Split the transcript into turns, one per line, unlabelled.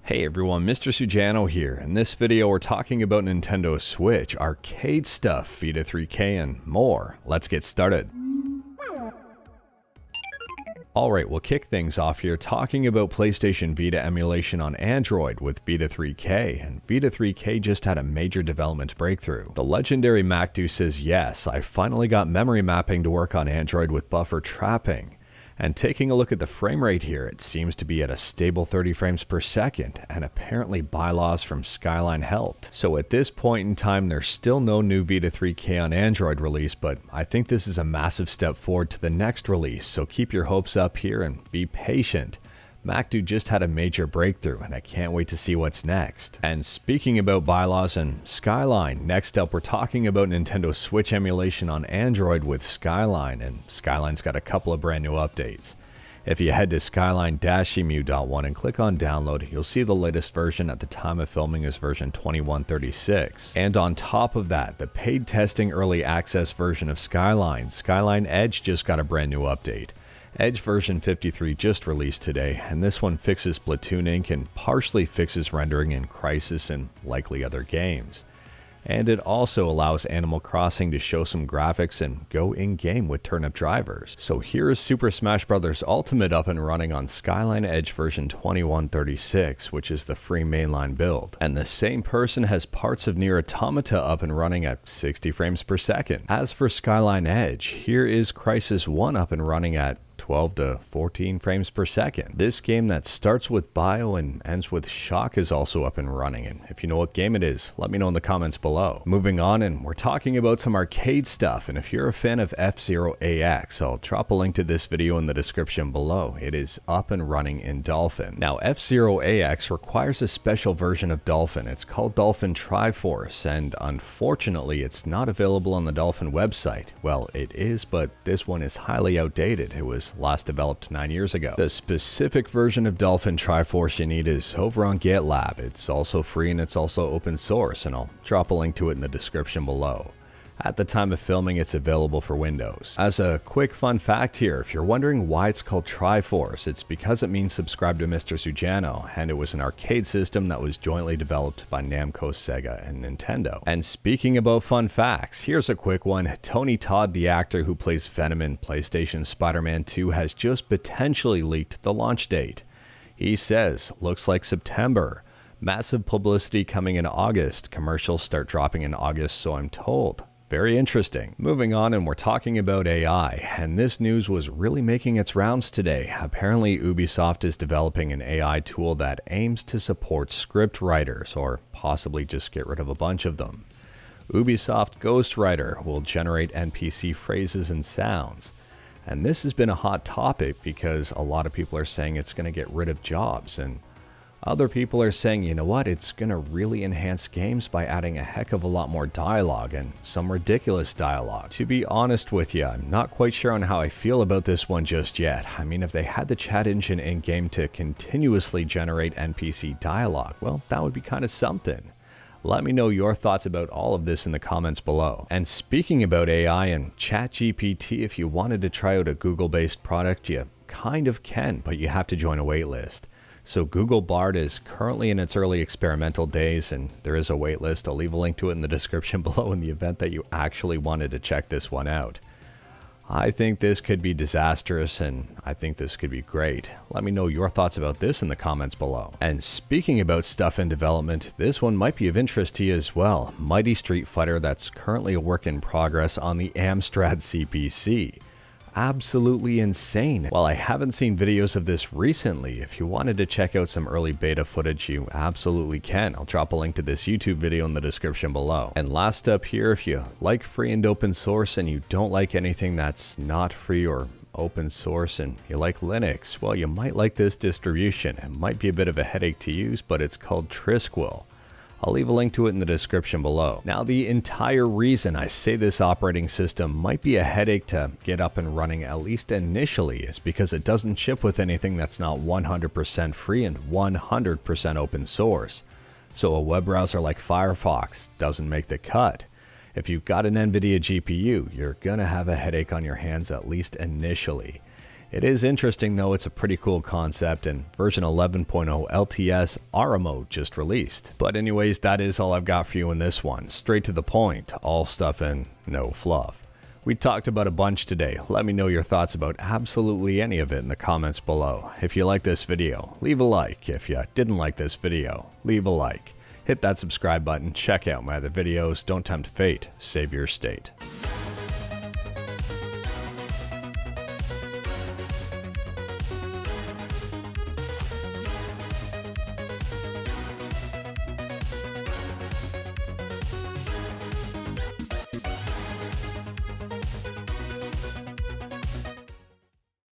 Hey everyone, Mr. Sujano here. In this video we're talking about Nintendo Switch, arcade stuff, Vita3k and more. Let's get started. Alright, we'll kick things off here talking about PlayStation Vita emulation on Android with Vita3k, and Vita3k just had a major development breakthrough. The legendary MacDo says yes, I finally got memory mapping to work on Android with buffer trapping. And taking a look at the frame rate here, it seems to be at a stable 30 frames per second, and apparently bylaws from Skyline helped. So at this point in time, there's still no new Vita3k on Android release, but I think this is a massive step forward to the next release, so keep your hopes up here and be patient. MacDo just had a major breakthrough, and I can't wait to see what's next. And speaking about bylaws and Skyline, next up we're talking about Nintendo Switch emulation on Android with Skyline, and Skyline's got a couple of brand new updates. If you head to skyline-emu.1 and click on download, you'll see the latest version at the time of filming is version 2136. And on top of that, the paid testing early access version of Skyline, Skyline Edge, just got a brand new update. Edge version 53 just released today, and this one fixes Splatoon Inc. and partially fixes rendering in Crisis and likely other games. And it also allows Animal Crossing to show some graphics and go in-game with turnip drivers. So here is Super Smash Bros. Ultimate up and running on Skyline Edge version 2136, which is the free mainline build. And the same person has parts of Nier Automata up and running at 60 frames per second. As for Skyline Edge, here is Crisis 1 up and running at 12 to 14 frames per second. This game that starts with Bio and ends with Shock is also up and running, and if you know what game it is, let me know in the comments below. Moving on, and we're talking about some arcade stuff, and if you're a fan of F-Zero AX, I'll drop a link to this video in the description below. It is up and running in Dolphin. Now, F-Zero AX requires a special version of Dolphin. It's called Dolphin Triforce, and unfortunately it's not available on the Dolphin website. Well, it is, but this one is highly outdated. It was last developed 9 years ago. The specific version of Dolphin Triforce you need is over on GitLab. It's also free and it's also open source, and I'll drop a link to it in the description below. At the time of filming, it's available for Windows. As a quick fun fact here, if you're wondering why it's called Triforce, it's because it means subscribe to Mr. Sujano, and it was an arcade system that was jointly developed by Namco, Sega, and Nintendo. And speaking about fun facts, here's a quick one. Tony Todd, the actor who plays Venom in PlayStation Spider-Man 2, has just potentially leaked the launch date. He says, looks like September. Massive publicity coming in August. Commercials start dropping in August, so I'm told. Very interesting. Moving on, and we're talking about AI, and this news was really making its rounds today. Apparently Ubisoft is developing an AI tool that aims to support script writers, or possibly just get rid of a bunch of them. Ubisoft Ghostwriter will generate NPC phrases and sounds. And this has been a hot topic because a lot of people are saying it's going to get rid of jobs, and other people are saying, you know what, it's going to really enhance games by adding a heck of a lot more dialogue and some ridiculous dialogue. To be honest with you, I'm not quite sure on how I feel about this one just yet. I mean, if they had the chat engine in-game to continuously generate NPC dialogue, well, that would be kind of something. Let me know your thoughts about all of this in the comments below. And speaking about AI and ChatGPT, if you wanted to try out a Google-based product, you kind of can, but you have to join a waitlist. So Google Bard is currently in its early experimental days, and there is a waitlist. I'll leave a link to it in the description below in the event that you actually wanted to check this one out. I think this could be disastrous, and I think this could be great. Let me know your thoughts about this in the comments below. And speaking about stuff in development, this one might be of interest to you as well. Mighty Street Fighter that's currently a work in progress on the Amstrad CPC. Absolutely insane. While I haven't seen videos of this recently, if you wanted to check out some early beta footage, you absolutely can. I'll drop a link to this YouTube video in the description below. And last up here, if you like free and open source and you don't like anything that's not free or open source and you like Linux, well, you might like this distribution. It might be a bit of a headache to use, but it's called Trisquel. I'll leave a link to it in the description below. Now, the entire reason I say this operating system might be a headache to get up and running, at least initially, is because it doesn't ship with anything that's not 100% free and 100% open source. So a web browser like Firefox doesn't make the cut. If you've got an NVIDIA GPU, you're gonna have a headache on your hands, at least initially. It is interesting though, it's a pretty cool concept, and version 11.0 LTS ARA mode just released. But anyways, that is all I've got for you in this one. Straight to the point, all stuff and no fluff. We talked about a bunch today. Let me know your thoughts about absolutely any of it in the comments below. If you like this video, leave a like. If you didn't like this video, leave a like. Hit that subscribe button, check out my other videos, don't tempt fate, save your state.